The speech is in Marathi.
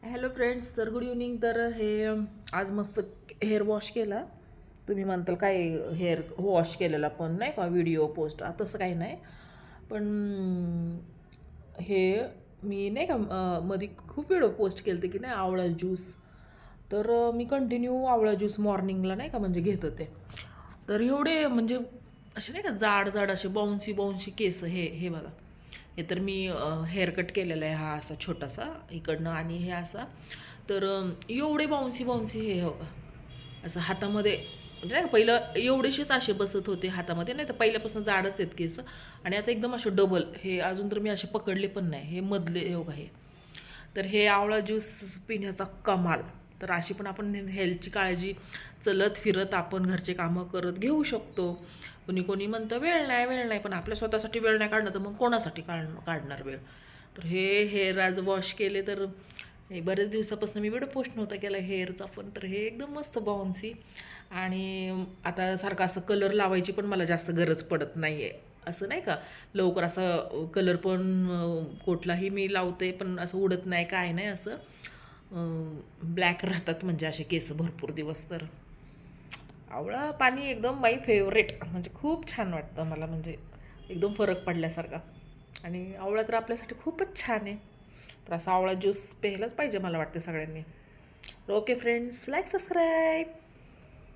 हॅलो फ्रेंड्स, तर गुड इव्हनिंग. तर हे आज मस्त हेअर वॉश केला. तुम्ही म्हणताल काय हेअर वॉश केलेला पण नाही का व्हिडिओ पोस्ट, तसं काही नाही. पण हे मी नाही का मध्ये खूप व्हिडिओ पोस्ट केले होते की नाही आवळा ज्यूस. तर मी कंटिन्यू आवळा ज्यूस मॉर्निंगला नाही का म्हणजे घेत होते. तर एवढे म्हणजे असे नाही का जाड जाड असे बाउन्सी बाउन्सी केस. हे हे बघा, हे तर मी हेअर कट केलेला आहे, हा असा छोटासा इकडनं आणि हे असा. तर एवढे बाउन्सी बाउन्सी हे हो का, असं हातामध्ये म्हणजे नाही का पहिलं एवढेसेच असे बसत होते हातामध्ये, नाही तर पहिल्यापासून जाडच आहेत केस. आणि आता एकदम असे डबल. हे अजून तर मी असे पकडले पण नाही, हे मधले हो का हे. तर हे आवळा ज्यूस पिण्याचा कमाल. तर अशी पण आपण हेल्थची काळजी चलत फिरत आपण घरचे कामं करत घेऊ शकतो. कोणी कोणी म्हणतं वेळ नाही वेळ नाही, पण आपल्या स्वतःसाठी वेळ नाही काढणं तर मग कोणासाठी काढणार वेळ. तर हे हेअर आज वॉश केले. तर हे बरेच दिवसापासून मी व्हिडिओ पोस्ट नव्हता केला हेअरचा पण. तर हे एकदम मस्त बाउन्सी. आणि आता सारखं असं कलर लावायची पण मला जास्त गरज पडत नाही आहे. असं नाही का लवकर असं कलर पण कुठलाही मी लावते पण असं उडत नाही काय नाही, असं ब्लॅक राहतात म्हणजे असे केस भरपूर दिवस. तर आवळा पाणी एकदम माय फेवरेट, म्हणजे खूप छान वाटतं मला, म्हणजे एकदम फरक पडल्यासारखा. आणि आवळा तर आपल्यासाठी खूपच छान आहे. तर असा आवळा ज्यूस प्यायलाच पाहिजे मला वाटते सगळ्यांनी. Okay friends, like subscribe.